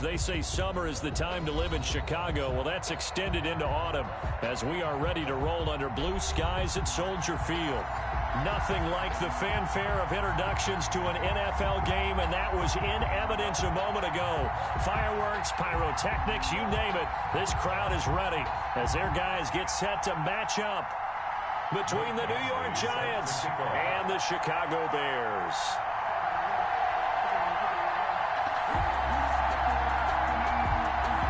They say summer is the time to live in Chicago. Well, that's extended into autumn as we are ready to roll under blue skies at Soldier Field. Nothing like the fanfare of introductions to an NFL game, and that was in evidence a moment ago. Fireworks, pyrotechnics, you name it. This crowd is ready as their guys get set to match up between the New York Giants and the Chicago Bears.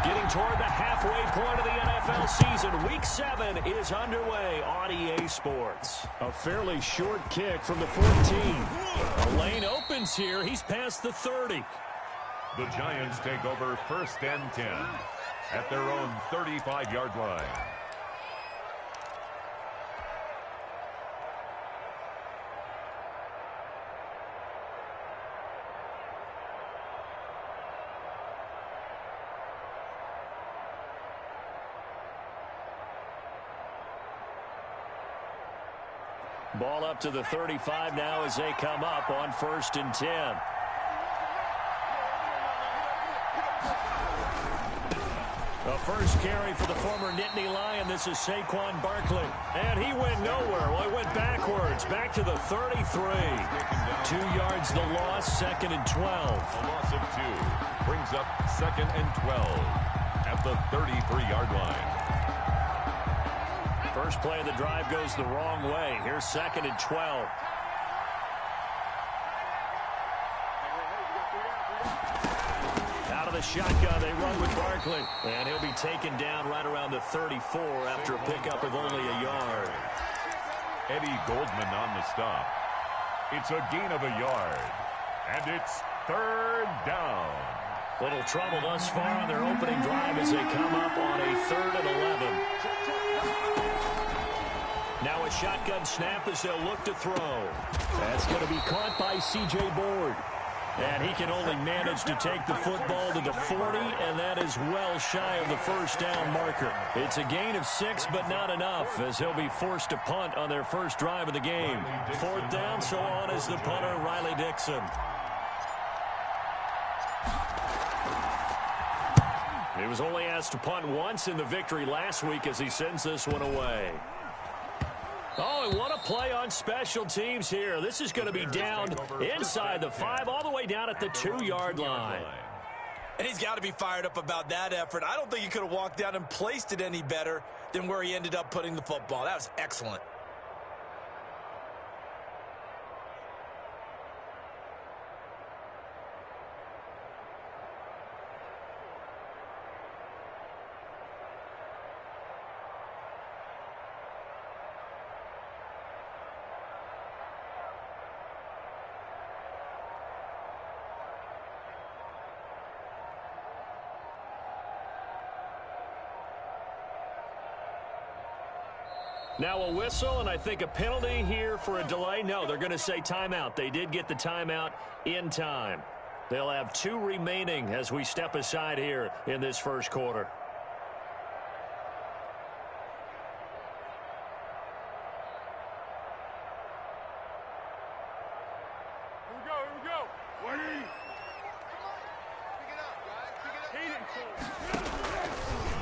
Getting toward the halfway point of the NFL season, Week 7 is underway on EA Sports. A fairly short kick from the 14. A lane opens here. He's past the 30. The Giants take over 1st and 10 at their own 35-yard line. Ball up to the 35 now as they come up on 1st and 10. The first carry for the former Nittany Lion. This is Saquon Barkley. And he went nowhere. Well, he went backwards. Back to the 33. 2 yards the loss, 2nd and 12. A loss of 2 brings up 2nd and 12 at the 33-yard line. First play of the drive goes the wrong way. Here's 2nd and 12. Out of the shotgun, they run with Barkley. And he'll be taken down right around the 34 after a pickup of only a yard. Eddie Goldman on the stop. It's a gain of a yard. And it's 3rd down. Little trouble thus far on their opening drive as they come up on a 3rd and 11. Now a shotgun snap as they'll look to throw. That's going to be caught by C.J. Board. And he can only manage to take the football to the 40, and that is well shy of the 1st down marker. It's a gain of 6, but not enough, as he'll be forced to punt on their first drive of the game. 4th down, so on is the punter, Riley Dixon. He was only asked to punt once in the victory last week as he sends this one away. Oh, and what a play on special teams here. This is going to be down inside the 5, all the way down at the 2-yard line. And he's got to be fired up about that effort. I don't think he could have walked down and placed it any better than where he ended up putting the football. That was excellent. Now a whistle, and I think a penalty here for a delay. No, they're going to say timeout. They did get the timeout in time. They'll have 2 remaining as we step aside here in this first quarter. Here we go. Ready?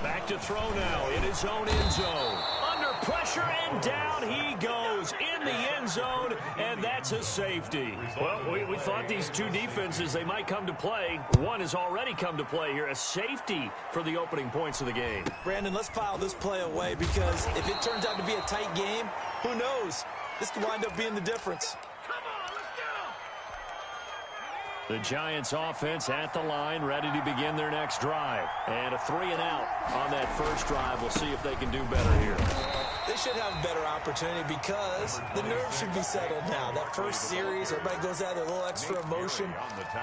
Back to throw now in his own end zone. Under pressure and down he goes in the end zone, and that's a safety. Well, we thought these two defenses, they might come to play. One has already come to play here, a safety for the opening points of the game. Brandon, let's file this play away because if it turns out to be a tight game, who knows? This could wind up being the difference. The Giants offense at the line, ready to begin their next drive. And a 3-and-out on that first drive. We'll see if they can do better here. They should have a better opportunity because the nerves should be settled now. That first series, everybody goes out with a little extra emotion.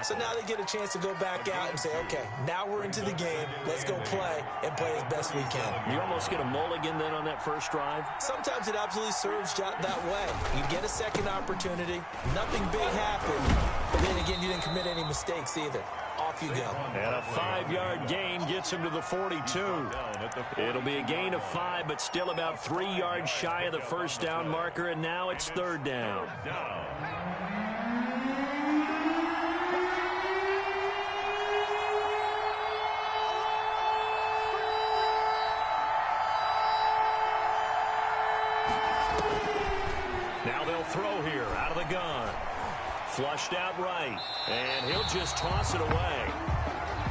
So now they get a chance to go back out and say, okay, now we're into the game. Let's go play and play as best we can. You almost get a mulligan then on that first drive? Sometimes it absolutely serves that way. You get a second opportunity. Nothing big happened. But then again, you didn't commit any mistakes either. Off you go. And a 5-yard gain gets him to the 42. It'll be a gain of 5, but still about 3 yards shy of the first down marker, and now it's 3rd down. throw here out of the gun. Flushed out right, and he'll just toss it away.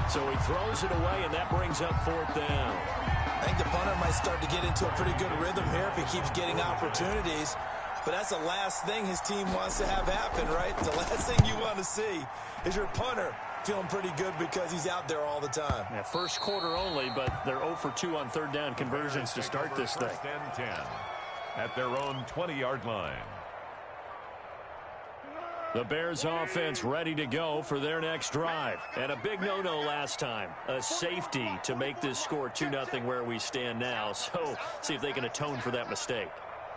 So he throws it away, and that brings up 4th down. I think the punter might start to get into a pretty good rhythm here if he keeps getting opportunities. But that's the last thing his team wants to have happen, right? The last thing you want to see is your punter feeling pretty good because he's out there all the time. Yeah, first quarter only, but they're 0 for 2 on 3rd down conversions to start this thing. 1st and 10 at their own 20-yard line. The Bears offense ready to go for their next drive. And a big no-no last time. A safety to make this score 2-0 where we stand now. So see if they can atone for that mistake.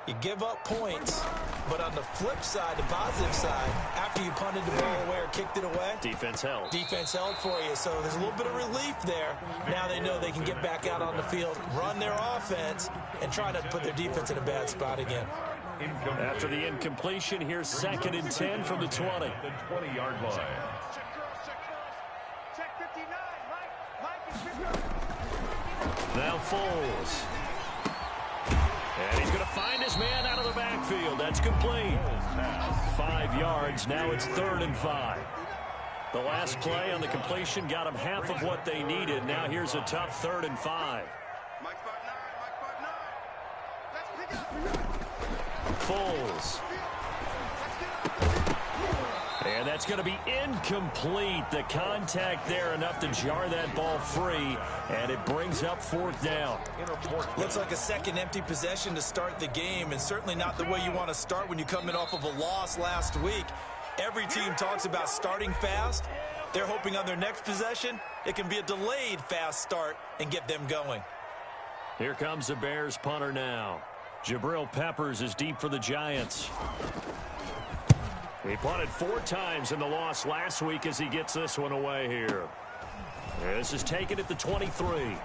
You give up points, but on the flip side, the positive side, after you punted the ball away or kicked it away, defense held. Defense held for you, so there's a little bit of relief there. Now they know they can get back out on the field, run their offense, and try not to put their defense in a bad spot again. After the incompletion, here's 2nd and 10 from the 20. The 20-yard line. Now Foles. And he's going to find his man out of the backfield. That's complete. 5 yards. Now it's 3rd and 5. The last play on the completion got them half of what they needed. Now here's a tough 3rd and 5. Foles. And that's going to be incomplete. The contact there enough to jar that ball free, and it brings up 4th down. Looks like a second empty possession to start the game, and certainly not the way you want to start when you're coming off of a loss last week. Every team talks about starting fast. They're hoping on their next possession, it can be a delayed fast start and get them going. Here comes the Bears punter now. Jabril Peppers is deep for the Giants. He punted 4 times in the loss last week as he gets this one away here. This is taken at the 23.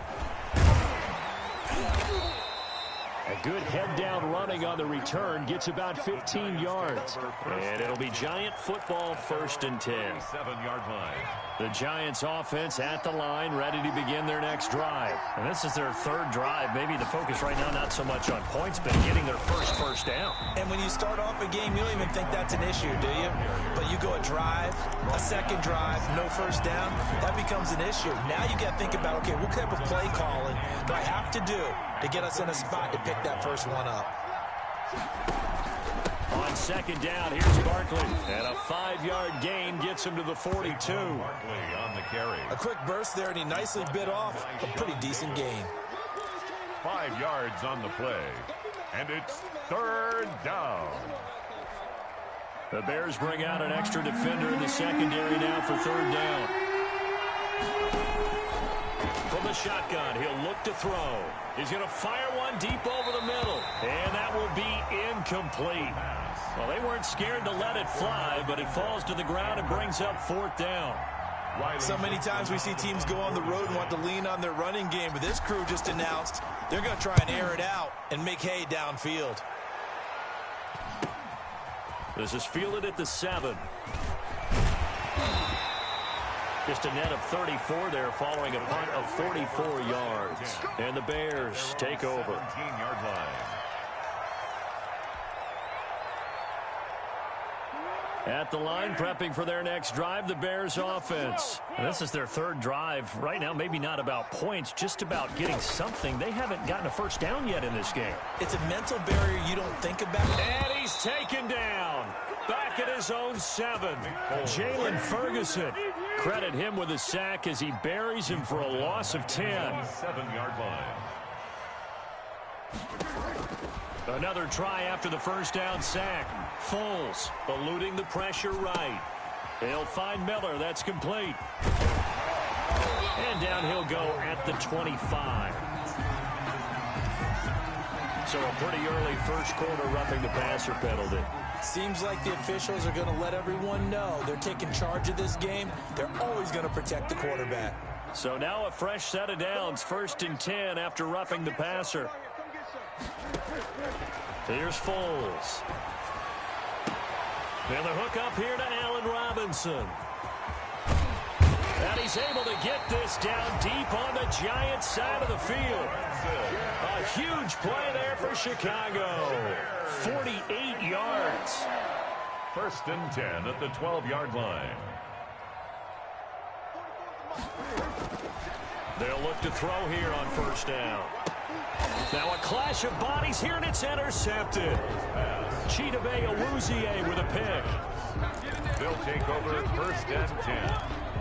A good head-down running on the return gets about 15 yards. And it'll be Giant football 1st and 10. 7-yard line. The Giants offense at the line, ready to begin their next drive. And this is their 3rd drive. Maybe the focus right now not so much on points, but getting their first down. And when you start off a game, you don't even think that's an issue, do you? But you go a drive, a second drive, no first down, that becomes an issue. Now you got to think about, okay, what type of play calling do I have to do to get us in a spot to pick that first one up? On 2nd down, here's Barkley. And a 5-yard gain gets him to the 42. Barkley on the carry. A quick burst there, and he nicely bit off a pretty decent gain. 5 yards on the play. And it's 3rd down. The Bears bring out an extra defender in the secondary now for 3rd down. From the shotgun, he'll look to throw. He's going to fire one deep over the middle. And that will be incomplete. Well, they weren't scared to let it fly, but it falls to the ground and brings up 4th down. So many times we see teams go on the road and want to lean on their running game, but this crew just announced they're going to try and air it out and make hay downfield. This is fielded at the 7. Just a net of 34 there following a punt of 44 yards. And the Bears take over. 17-yard line. At the line, prepping for their next drive, the Bears offense. And this is their 3rd drive. Right now, maybe not about points, just about getting something. They haven't gotten a first down yet in this game. It's a mental barrier you don't think about. And he's taken down. Back at his own 7. Jalen Ferguson. Credit him with a sack as he buries him for a loss of 10. 7-yard line. Another try after the first down sack. Foles eluding the pressure right. They'll find Miller. That's complete. And down he'll go at the 25. So a pretty early first quarter roughing the passer penalty. Seems like the officials are going to let everyone know they're taking charge of this game. They're always going to protect the quarterback. So now a fresh set of downs. 1st and 10 after roughing the passer. Here's Foles. And the hook up here to Allen Robinson. And he's able to get this down deep on the Giants side of the field. A huge play there for Chicago. 48 yards. First and 10 at the 12-yard line. They'll look to throw here on first down. Now a clash of bodies here, and it's intercepted. Chidobe Awuzie with a pick. They'll take over first and 10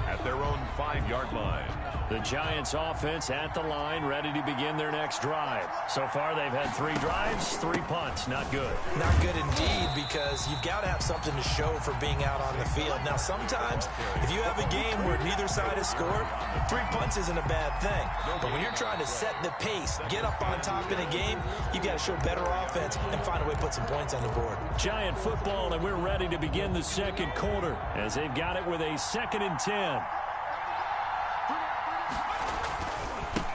at their own 5-yard line. The Giants offense at the line, ready to begin their next drive. So far, they've had 3 drives, 3 punts. Not good. Not good indeed, because you've got to have something to show for being out on the field. Now, sometimes, if you have a game where neither side has scored, 3 punts isn't a bad thing. But when you're trying to set the pace, get up on top in a game, you've got to show better offense and find a way to put some points on the board. Giant football, and we're ready to begin the second quarter as they've got it with a 2nd and 10.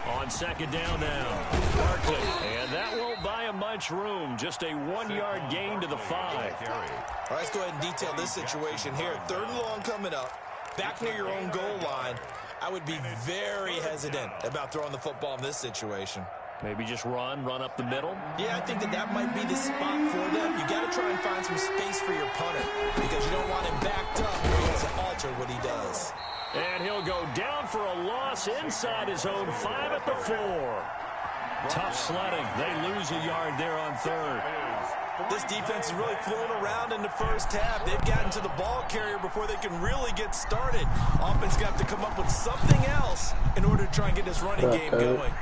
On second down now, Barkley, and that won't buy him much room. Just a 1-yard gain to the 5. All right, let's go ahead and detail this situation here. 3rd and long coming up, back near your own goal line. I would be very hesitant about throwing the football in this situation. Maybe just run up the middle? Yeah, I think that might be the spot for them. You got to try and find some space for your punter because you don't want him backed up where he has to alter what he does. And he'll go down for a loss inside his own 5 at the 4. Tough sledding. They lose a yard there on 3rd. This defense is really flown around in the first half. They've gotten to the ball carrier before they can really get started. Offense got to come up with something else in order to try and get this running game going.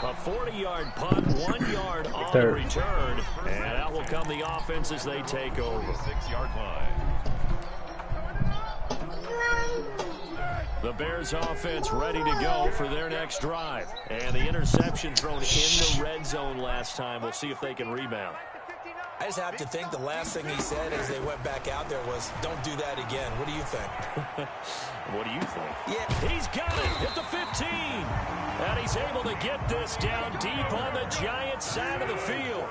A 40-yard punt, 1 yard on the return. And out will come the offense as they take over. 6-yard line. The Bears offense ready to go for their next drive. And the interception thrown in the red zone last time. We'll see if they can rebound. I just have to think the last thing he said as they went back out there was, don't do that again. What do you think? What do you think? Yeah. He's got it at the 15. And he's able to get this down deep on the Giants side of the field.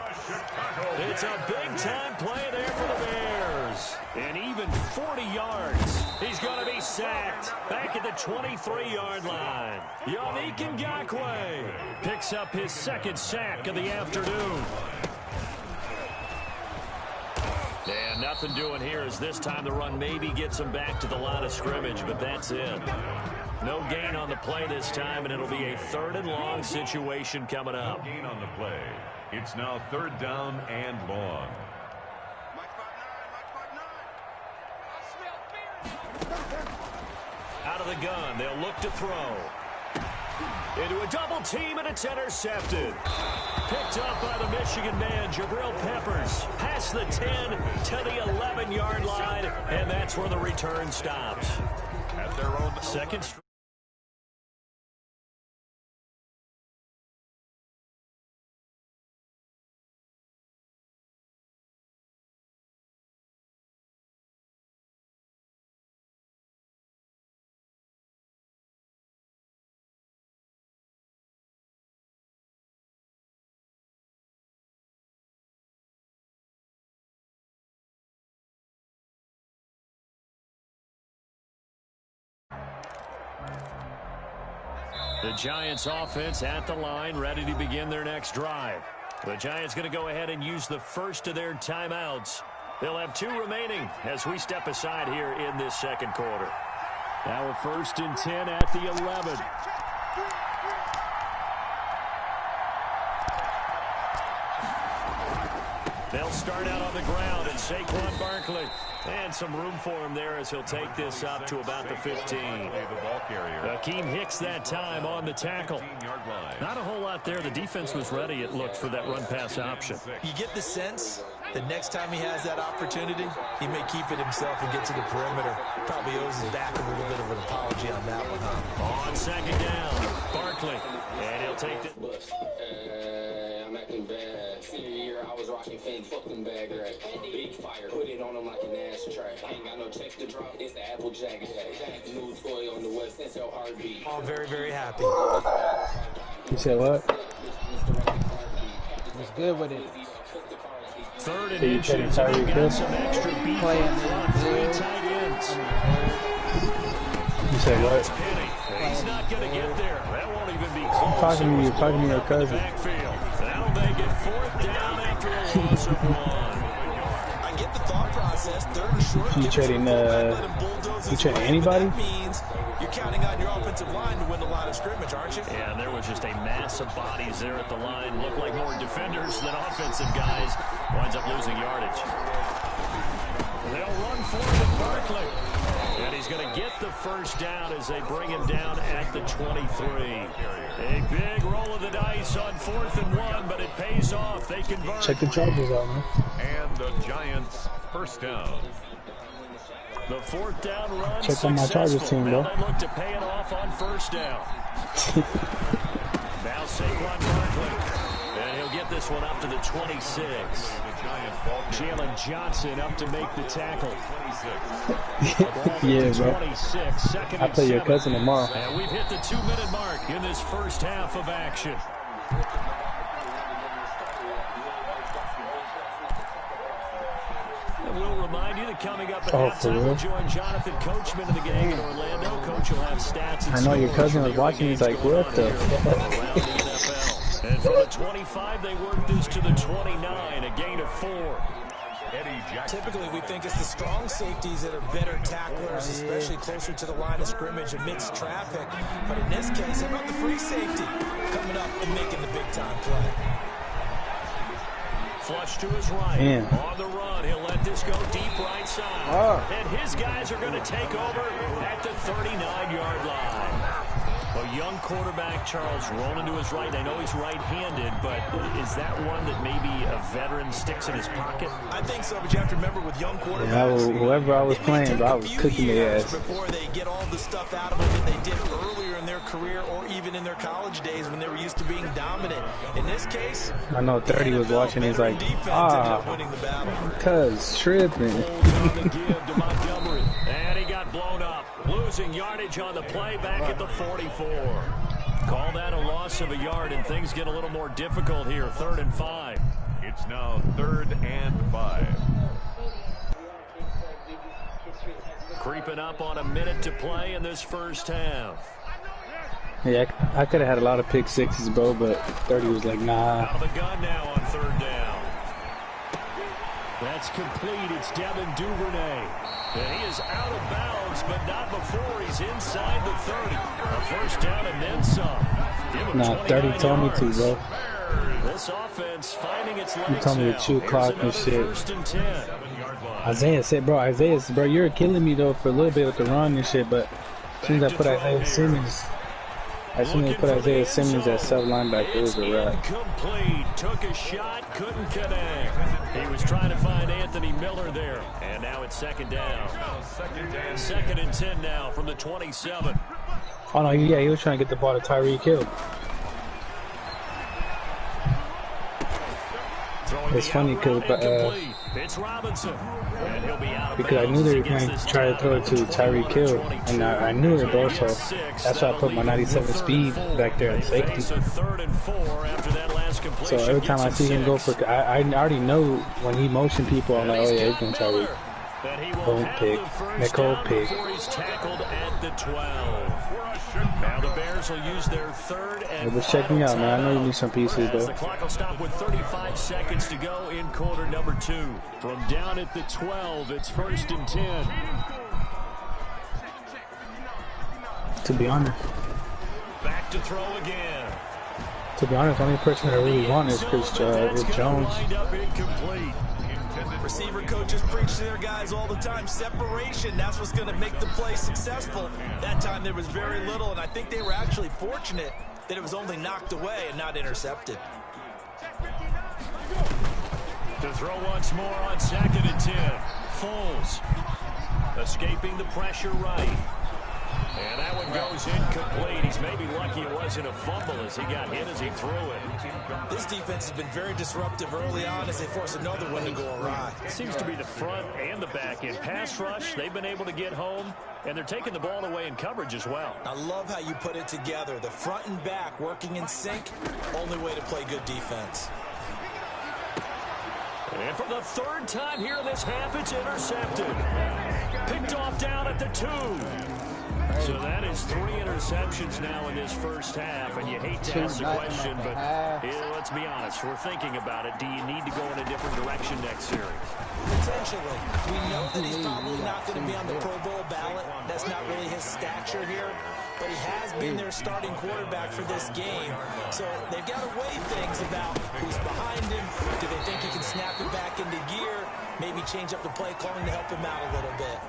It's a big-time play there for the Bears. And even 40 yards. He's going to be sacked back at the 23-yard line. Yannick Ngakoue picks up his 2nd sack of the afternoon. And nothing doing here as this time the run maybe gets him back to the line of scrimmage, but that's it. No gain on the play this time, and it'll be a 3rd and long situation coming up. No gain on the play. It's now 3rd down and long. Out of the gun, they'll look to throw. Into a double team, and it's intercepted. Picked up by the Michigan man, Jabril Peppers. Past the 10 to the 11-yard line, and that's where the return stops. At their own 2nd. The Giants offense at the line, ready to begin their next drive. The Giants going to go ahead and use the first of their timeouts. They'll have 2 remaining as we step aside here in this second quarter. Now a 1st and 10 at the 11. They'll start out on the ground, and Saquon Barkley. And some room for him there as he'll take this up to about the 15. Akeem Hicks that time on the tackle. Not a whole lot there. The defense was ready, it looked, for that run-pass option. You get the sense that next time he has that opportunity, he may keep it himself and get to the perimeter. Probably owes his back a little bit of an apology on that one, huh? On second down, Barkley. And he'll take it. I'm acting bad. Senior year, I was rocking fake fucking bagger. Big fire, put it on him like an ass track. Ain't got no text to drop, it's the Applejack. New toy on the West, that's your heartbeat. Oh, very, very happy. You said what? What's good with it? 3rd and inches, and they've got some extra beef in front. 3 tight ends. You said what? He's not going to get there. That won't even be close. Talking to me, you're talking to your cousin. Backfield. That'll make it 4th down after a loss of 1. I get the thought process. 3rd and short. You trading anybody? That means you're counting on your offensive line to win the line of scrimmage, aren't you? Yeah, and there was just a mass of bodies there at the line. Looked like more defenders than offensive guys. Winds up losing yardage. They'll run for it at Barkley. And he's going to get the 1st down as they bring him down at the 23. A big roll of the dice on 4th and 1, but it pays off. They convert. Check the Chargers out, man. And the Giants' 1st down. The 4th down run. Check on my Chargers team, bro. They look to pay it off on 1st down. Now Saquon Barkley. And he'll get this one up to the 26. Jalen Johnson up to make the tackle. Yeah, bro. 26, I'll play your cousin tomorrow. And we've hit the 2-minute mark in this first half of action. And we'll remind you that coming up at halftime, we'll join Jonathan Coachman of the gang in Orlando. Coach will have stats. I know your cousin was watching. He's like, what the fuck? And from the 25, they work this to the 29, a gain of 4. Typically, we think it's the strong safeties that are better tacklers, especially closer to the line of scrimmage amidst traffic. But in this case, how about the free safety coming up and making the big-time play? Flush to his right. Man. On the run, he'll let this go deep right side. And his guys are going to take over at the 39-yard line. A young quarterback, Charles, rolling to his right. I know he's right-handed, but is that one that maybe a veteran sticks in his pocket? I think so, but you have to remember with young quarterbacks, Yeah, whoever I was playing, bro, I was cooking their ass. Before they get all the stuff out of them that they did earlier in their career or even in their college days when they were used to being dominant. In this case, I know 30 was watching. He's like, cuz tripping. And he got blown up. Losing yardage on the play back at the 44. Call that a loss of a yard, and things get a little more difficult here. 3rd and 5. It's now 3rd and 5. Creeping up on a minute to play in this first half. Yeah, I could have had a lot of pick sixes, bro, but 30 was like, nah. Out of the gun now on 3rd down. That's complete. It's Devin Duvernay. And he is out of bounds, but not before he's inside the 30. A 1st down and then some. Nah, 30 told me to, bro. This offense finding its legs. You told me to chew clock and shit. 1st and 10. Isaiah said, bro, you're killing me, though, for a little bit with the run and shit, but as soon as I put Isaiah Simmons at sub-linebacker, it was a wrap. Incomplete. Took a shot, couldn't connect. He was trying to find Anthony Miller there. And now it's 2nd down. 2nd and 10 now from the 27. Oh, no, yeah, he was trying to get the ball to Tyreek Hill. It's funny because it's Robinson. And he'll be out because I knew they were going to try to throw it to Tyreek Hill, and I knew it, bro, so that's why I put my 97 speed back there at safety. So every time I see him go for, I already know when he motion people, I'm like, oh yeah, he's going to Tyreek. Don't pick. Nicole pick. Tackled at the 12. Now the Bears will use their 3rd and just check me out, man. I know you need some pieces, though. The clock will stop with 35 seconds to go in quarter number 2. From down at the 12, it's 1st and 10. To be honest. Back to throw again. To be honest, the only person that I really want is Jones. Receiver coaches preach to their guys all the time. Separation, that's what's going to make the play successful. That time there was very little, and I think they were actually fortunate that it was only knocked away and not intercepted. To throw once more on 2nd and 10. Foles escaping the pressure right. And that one goes incomplete. He's maybe lucky it wasn't a fumble as he got hit as he threw it. This defense has been very disruptive early on as they force another one to go awry. It seems to be the front and the back end. Pass rush, they've been able to get home, and they're taking the ball away in coverage as well. I love how you put it together. The front and back working in sync, only way to play good defense. And for the 3rd time here in this half, it's intercepted. Picked off down at the 2. So that is 3 interceptions now in this first half, and you hate to ask the question, but let's be honest, we're thinking about it. Do you need to go in a different direction next series? Potentially. We know that he's probably not going to be on the Pro Bowl ballot. That's not really his stature here, but he has been their starting quarterback for this game. So they've got to weigh things about who's behind him. Do they think he can snap it back into gear? Maybe change up the play calling to help him out a little bit.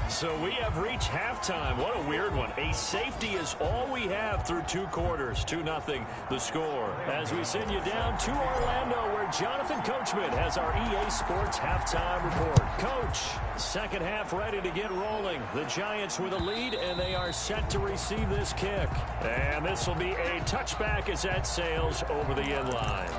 So we have reached halftime. What a weird one. A safety is all we have through 2 quarters. 2-0 the score. As we send you down to Orlando, where Jonathan Coachman has our EA Sports halftime report. Coach, second half ready to get rolling. The Giants with a lead, and they are set to receive this kick. And this will be a touchback as that sails over the end line.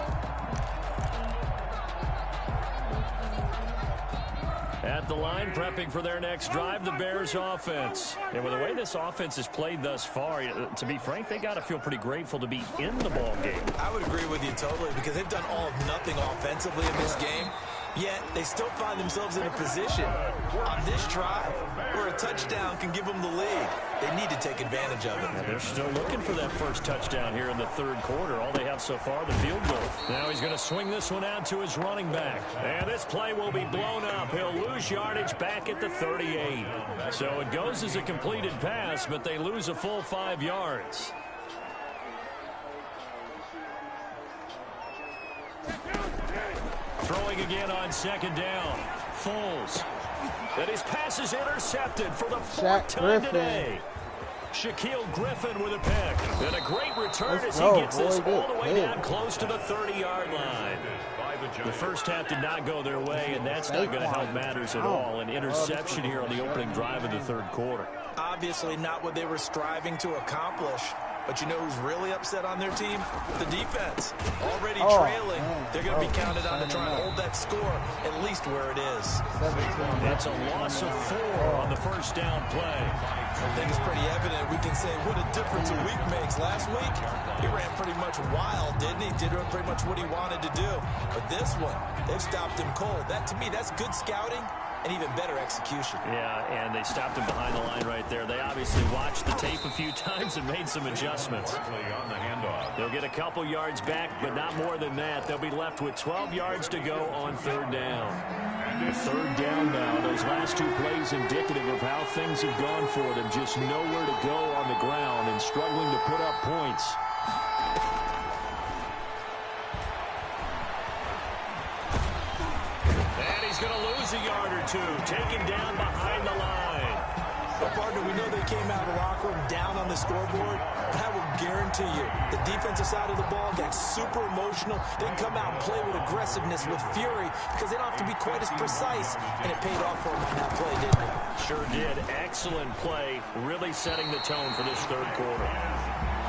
At the line, prepping for their next drive, the Bears offense. And with the way this offense has played thus far, to be frank, they got to feel pretty grateful to be in the ball game. I would agree with you totally, because they've done all of nothing offensively in this game. Yet, they still find themselves in a position on this drive where a touchdown can give them the lead. They need to take advantage of it. And they're still looking for that first touchdown here in the third quarter. All they have so far, the field goal. Now he's going to swing this one out to his running back. And this play will be blown up. He'll lose yardage back at the 38. So it goes as a completed pass, but they lose a full 5 yards. Throwing again on second down. Foles. And his pass is intercepted for the 4th time today. Shaquille Griffin with a pick. And a great return as he gets this all the way down close to the 30-yard line. The first half did not go their way, and that's not going to help matters at all. An interception here on the opening drive of the third quarter. Obviously not what they were striving to accomplish. But you know who's really upset on their team? The defense. Already trailing. They're going to be counted on to try and hold that score at least where it is. That's a loss of 4 on the first down play. I think it's pretty evident. We can say what a difference a week makes. Last week, he ran pretty much wild, didn't he? Did pretty much what he wanted to do. But this one, they've stopped him cold. That, to me, that's good scouting. And even better execution. Yeah, and they stopped him behind the line right there. They obviously watched the tape a few times and made some adjustments. On the handoff. They'll get a couple yards back, but not more than that. They'll be left with 12 yards to go on third down. Third down now. Those last 2 plays indicative of how things have gone for them. Just nowhere to go on the ground and struggling to put up points. He's going to lose a yard or 2. Taken down behind the line. Well, partner, we know they came out of the locker room down on the scoreboard, but I will guarantee you the defensive side of the ball got super emotional. They come out and play with aggressiveness, with fury, because they don't have to be quite as precise, and it paid off for them on that play, didn't it? Sure did. Excellent play, really setting the tone for this third quarter.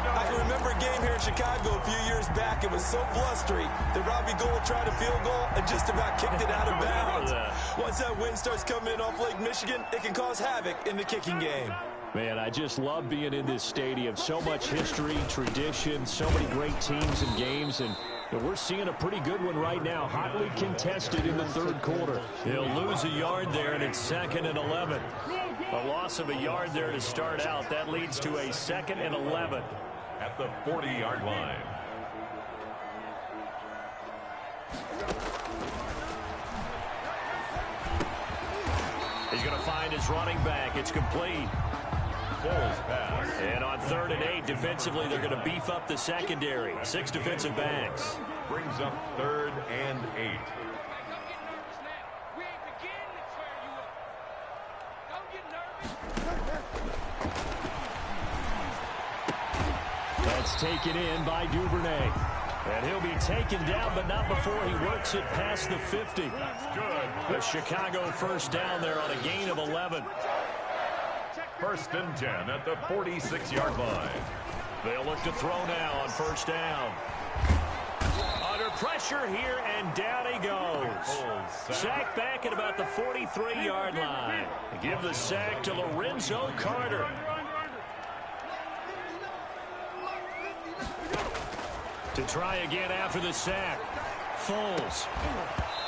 I can remember a game here in Chicago a few years back. It was so blustery that Robbie Gould tried a field goal and just about kicked it out of bounds. Once that wind starts coming in off Lake Michigan, it can cause havoc in the kicking game. Man, I just love being in this stadium. So much history, tradition, so many great teams and games, and we're seeing a pretty good one right now, hotly contested in the third quarter. He'll lose a yard there, and it's 2nd and 11. A loss of a yard there to start out. That leads to a 2nd and 11. At the 40-yard line. He's going to find his running back. It's complete. Foles pass. And on 3rd and 8, defensively, they're going to beef up the secondary. 6 defensive backs. Brings up 3rd and 8. That's taken in by Duvernay. And he'll be taken down, but not before he works it past the 50. That's good. The Chicago first down there on a gain of 11. 1st and 10 at the 46-yard line. They'll look to throw now on first down. Under pressure here, and down he goes. Sack back at about the 43-yard line. Give the sack to Lorenzo Carter. To try again after the sack. Foles.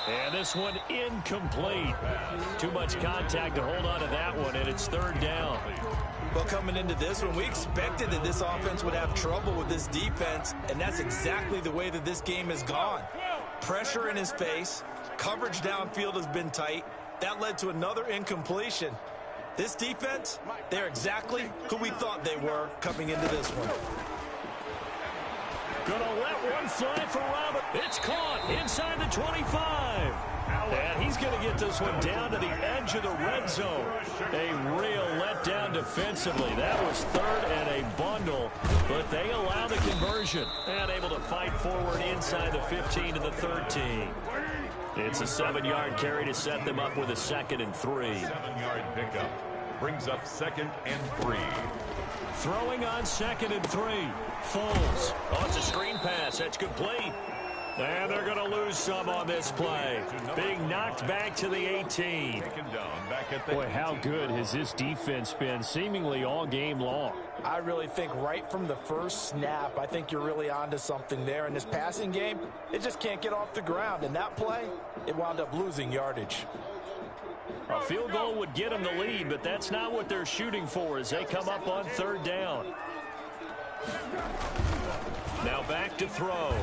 And this one incomplete. Too much contact to hold on to that one, and it's third down. Well, coming into this one, we expected that this offense would have trouble with this defense, and that's exactly the way that this game has gone. Pressure in his face. Coverage downfield has been tight. That led to another incompletion. This defense, they're exactly who we thought they were coming into this one. Gonna let one fly for Robert. It's caught inside the 25. And he's going to get this one down to the edge of the red zone. A real letdown defensively. That was third and a bundle, but they allow the conversion and able to fight forward inside the 15 to the 13. It's a 7-yard carry to set them up with a 2nd and 3. 7-yard pickup brings up 2nd and 3. Throwing on 2nd and 3. Foles. Oh, it's a screen pass. That's complete. And they're going to lose some on this play. Being knocked back to the 18. Boy, how good has this defense been seemingly all game long? I really think right from the first snap, I think you're really onto something there. In this passing game, it just can't get off the ground. And that play, it wound up losing yardage. A field goal would get them the lead, but that's not what they're shooting for as they come up on third down. Now back to throw.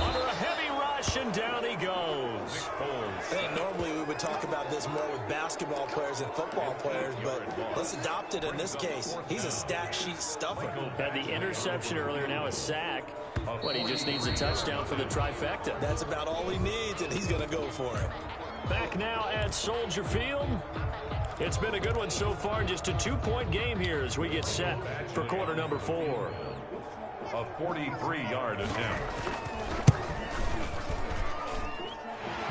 Under a heavy rush, and down he goes. I think normally we would talk about this more with basketball players and football players, but let's adopt it in this case. He's a stat sheet stuffer. Had the interception earlier, now a sack. But he just needs a touchdown for the trifecta. That's about all he needs, and he's going to go for it. Back now at Soldier Field. It's been a good one so far. Just a 2-point game here as we get set for quarter number 4. A 43-yard attempt.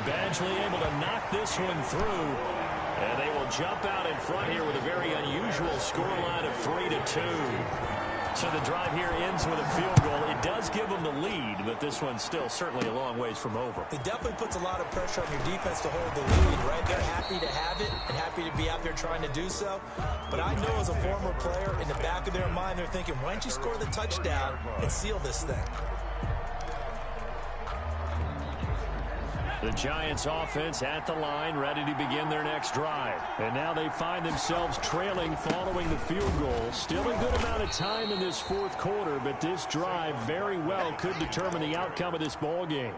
Badgley able to knock this one through. And they will jump out in front here with a very unusual scoreline of 3-2. So the drive here ends with a field goal. It does give them the lead, but this one's still certainly a long ways from over. It definitely puts a lot of pressure on your defense to hold the lead, right? They're happy to have it and happy to be out there trying to do so. But I know as a former player, in the back of their mind, they're thinking, why don't you score the touchdown and seal this thing? The Giants offense at the line, ready to begin their next drive. And now they find themselves trailing following the field goal. Still a good amount of time in this fourth quarter, but this drive very well could determine the outcome of this ball game.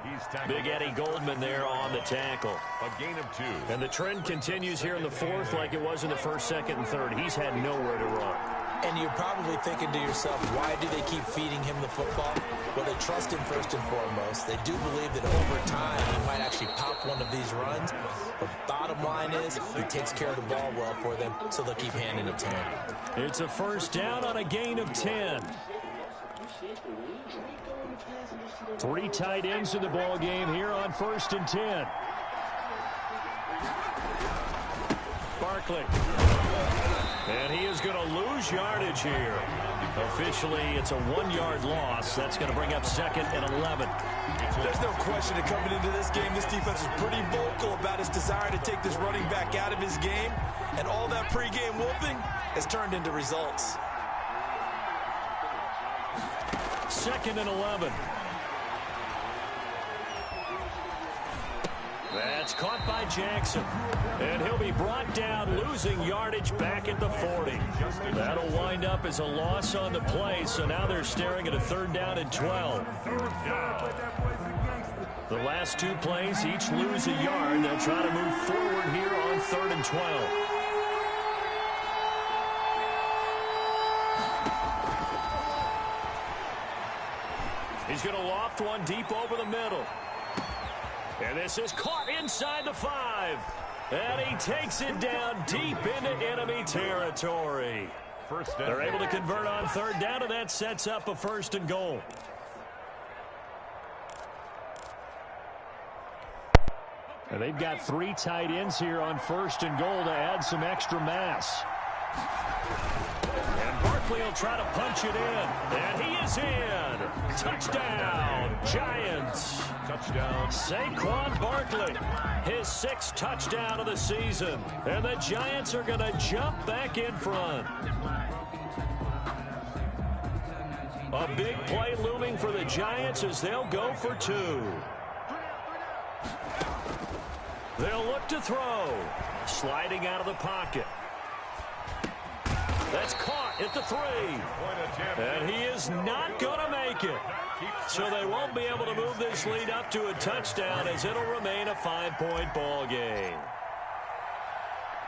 Big Eddie Goldman there on the tackle. A gain of 2. And the trend continues here in the fourth like it was in the first, second, and third. He's had nowhere to run. And you're probably thinking to yourself, why do they keep feeding him the football? Well, they trust him first and foremost. They do believe that over time he might actually pop one of these runs. But bottom line is he takes care of the ball well for them, so they'll keep handing it to him. It's a first down on a gain of 10. 3 tight ends in the ball game here on 1st and 10. Barkley. And he is going to lose yardage here. Officially, it's a 1-yard loss. That's going to bring up 2nd and 11. There's no question that coming into this game, this defense is pretty vocal about its desire to take this running back out of his game. And all that pregame wolfing has turned into results. 2nd and 11. That's caught by Jackson. And he'll be brought down, losing yardage back at the 40. That'll wind up as a loss on the play, so now they're staring at a 3rd down and 12. The last 2 plays each lose a yard. They'll try to move forward here on 3rd and 12. He's going to loft one deep over the middle. And this is caught inside the 5. And he takes it down deep into enemy territory. They're able to convert on 3rd down, and that sets up a 1st and goal. And they've got 3 tight ends here on 1st and goal to add some extra mass. And Barkley will try to punch it in. And he is in. Touchdown, Giants. Touchdown. Saquon Barkley, his 6th touchdown of the season. And the Giants are going to jump back in front. A big play looming for the Giants as they'll go for 2. They'll look to throw. Sliding out of the pocket. That's caught at the 3. And he is not going to make it. So they won't be able to move this lead up to a touchdown as it'll remain a 5-point ball game.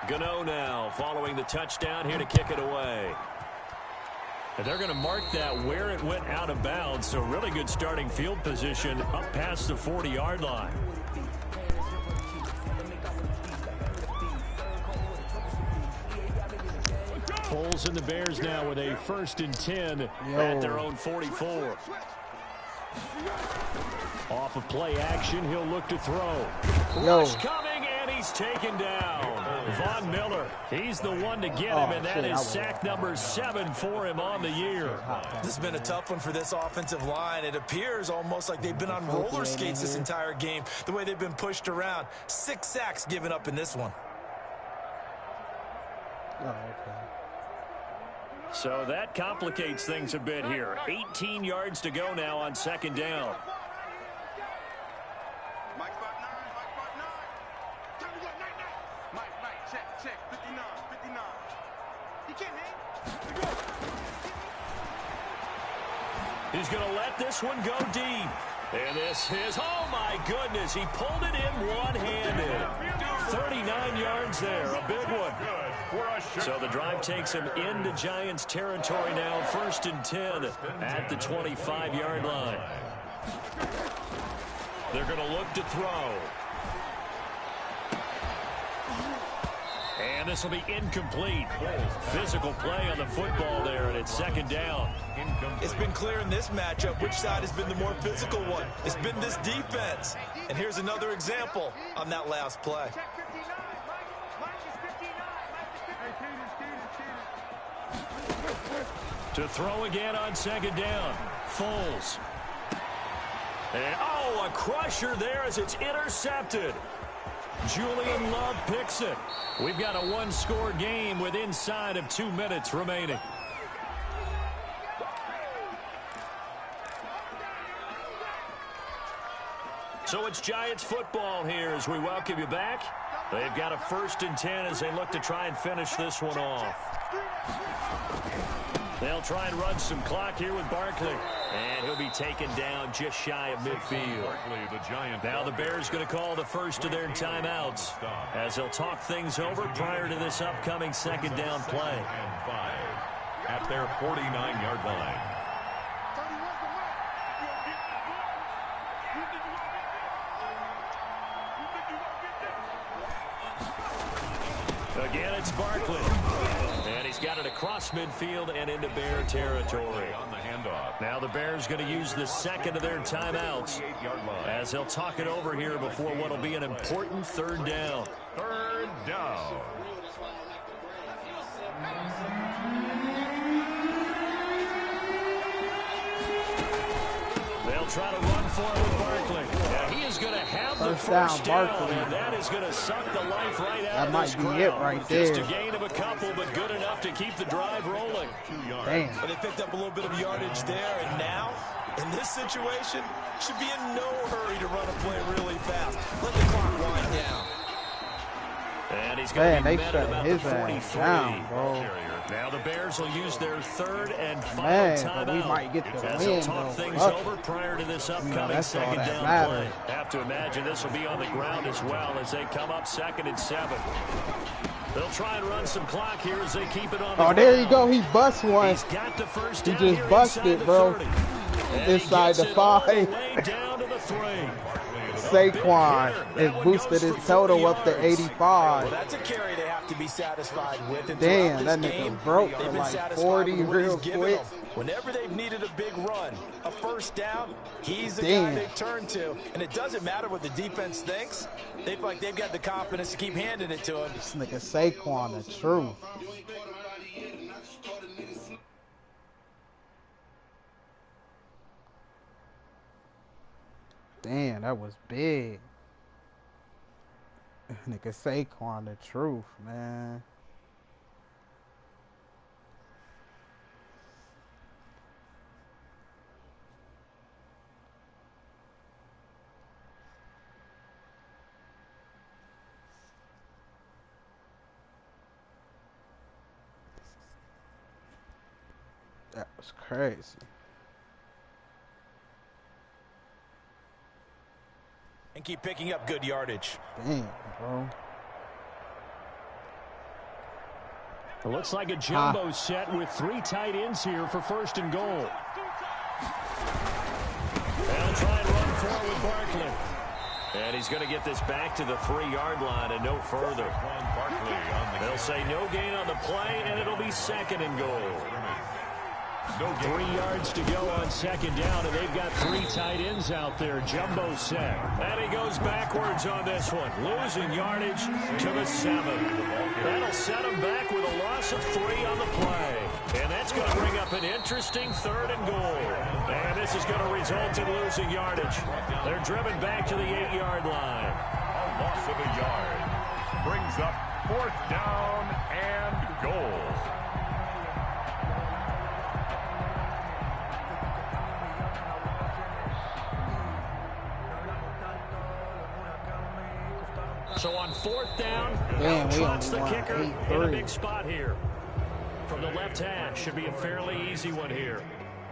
Gano now following the touchdown here to kick it away. And they're going to mark that where it went out of bounds. So really good starting field position up past the 40-yard line. Foles and the Bears now with a 1st and 10 at their own 44. Off of play action, he'll look to throw. Rush coming, and he's taken down. Von Miller, he's the one to get him, and that is sack number 7 for him on the year. This has been a tough one for this offensive line. It appears almost like they've been on roller skates this entire game, the way they've been pushed around. 6 sacks given up in this one. Oh, okay. So that complicates things a bit here. 18 yards to go now on 2nd down. He's going to let this one go deep. And this is, oh my goodness, he pulled it in one-handed. 39 yards there, a big one. So the drive takes him into Giants territory now, 1st and 10 at the 25-yard line. They're going to look to throw. And this will be incomplete. Physical play on the football there, and it's 2nd down. It's been clear in this matchup which side has been the more physical one. It's been this defense. And here's another example on that last play. To throw again on 2nd down. Foles. And, oh, a crusher there as it's intercepted. Julian Love picks it. We've got a 1-score game with inside of 2 minutes remaining. So it's Giants football here as we welcome you back. They've got a 1st and 10 as they look to try and finish this one off. They'll try and run some clock here with Barkley. And he'll be taken down just shy of midfield. Now the Bears going to call the first of their timeouts as they'll talk things over prior to this upcoming 2nd down play. At their 49-yard line. Again, it's Barkley. And he's got it across midfield and into Bear territory. On the handoff. Now the Bears going to use the 2nd of their timeouts as they'll talk it over here before what will be an important 3rd down. 3rd down. They'll try to run for it with Barkley. Now he is going to have the first down, and that is going to suck the life right out of this crowd. That might be it right there. Just a gain of a couple, but good enough to keep the drive rolling. Damn. But they picked up a little bit of yardage there, and now, in this situation, should be in no hurry to run a play really fast. Let the clock wind down. And he's going to be met at about the his 43. ass down, bro. Now the Bears will use their 3rd and final Man, but we timeout might get the as win, they'll talk though. things Fuck. over prior to this upcoming that's all 2nd that down matters. play. Have to imagine this will be on the ground as well as they come up 2nd and 7. They'll try and run some clock here as they keep it on the ground. there you go. He bust one. He's got the first He down just here busted, inside the bro. 30. And Inside he the gets it all 5. the way down to the 3. Saquon has boosted his total up to 85. Well, that's a carry they have to be satisfied with. And Damn, that this nigga game, broke they've for been like satisfied 40 with what real he's given quick. them. Whenever they've needed a big run, a 1st down, he's the Damn. guy they turn to. And it doesn't matter what the defense thinks. They feel like they've got the confidence to keep handing it to him. This nigga Saquon, the truth. Damn, that was big. Nigga Saquon, the truth, man. That was crazy. And keep picking up good yardage. Damn, bro. It looks like a jumbo set with 3 tight ends here for 1st and goal. They'll try and run forward Barkley. And he's going to get this back to the 3-yard line and no further. They'll say no gain on the play, and it'll be 2nd and goal. 3 yards to go on 2nd down, and they've got 3 tight ends out there. Jumbo set. And he goes backwards on this one, losing yardage to the 7. That'll set him back with a loss of 3 on the play. And that's going to bring up an interesting 3rd and goal. And this is going to result in losing yardage. They're driven back to the 8-yard line. A loss of a yard brings up 4th down and goal. So on 4th down, Trots the kicker in a big spot here. From the left hash, should be a fairly easy one here.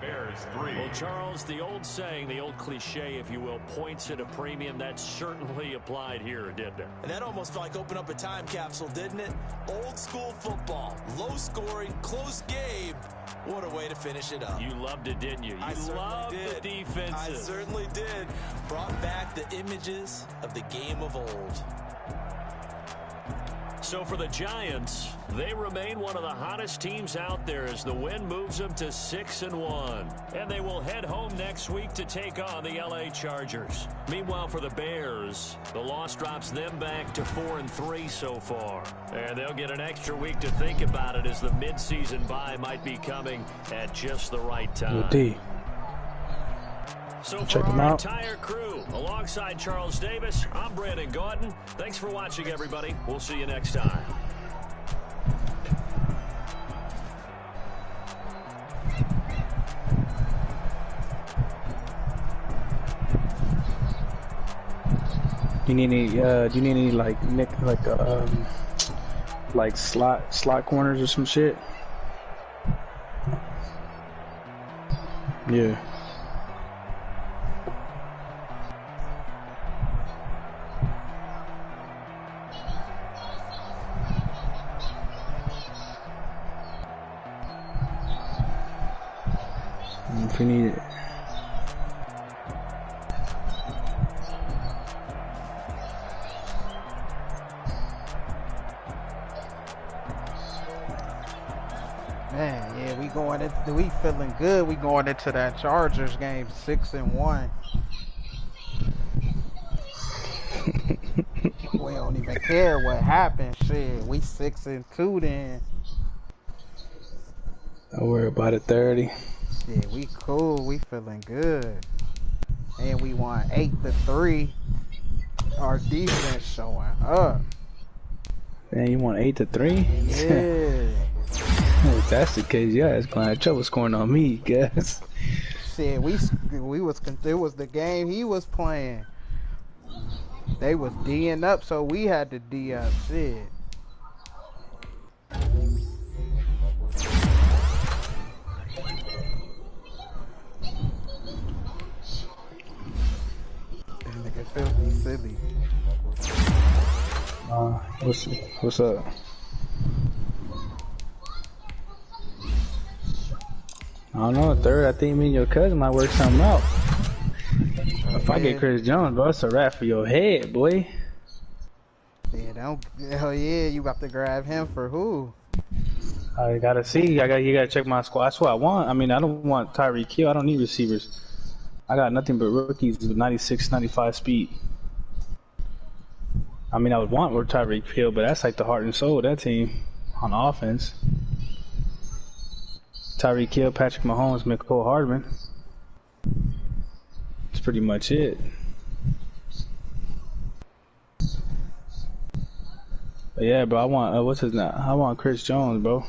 Bears 3. Well, Charles, the old saying, the old cliche, if you will, points at a premium, that certainly applied here, didn't it? And that almost like opened up a time capsule, didn't it? Old school football, low scoring, close game. What a way to finish it up. You loved it, didn't you? You loved the defenses. I certainly did. Brought back the images of the game of old. So for the Giants, they remain one of the hottest teams out there as the win moves them to 6-1. And they will head home next week to take on the LA Chargers. Meanwhile, for the Bears, the loss drops them back to 4-3 so far. And they'll get an extra week to think about it as the midseason bye might be coming at just the right time. So for our entire crew, alongside Charles Davis, I'm Brandon Gautin. Thanks for watching, everybody. We'll see you next time. Do you need any like slot corners or some shit? Yeah. If you need it. Man, yeah, we feeling good. We going into that Chargers game 6-1. We don't even care what happened. Shit, we 6-2 then. Don't worry about it. 30. Yeah, we cool. We feeling good. And we won 8-3. Our defense showing up. Man, you want 8-3? Yeah. If that's the case, yeah, it's going to have trouble scoring on me, guys. Shit, it was the game he was playing. They was D'ing up, so we had to D up. Shit. This nigga filthy silly. What's up? I don't know, 3rd. I think me and your cousin might work something out. If I get Chris Jones, bro, it's a wrap for your head, boy. Yeah, hell yeah, you got to grab him for who? I gotta see. You gotta check my squad. That's what I want. I mean, I don't want Tyreek Hill. I don't need receivers. I got nothing but rookies with 96, 95 speed. I mean, I would want more Tyreek Hill, but that's like the heart and soul of that team on offense. Tyreek Hill, Patrick Mahomes, Mecole Hardman. That's pretty much it. But yeah, bro, I want what's his name? I want Chris Jones, bro.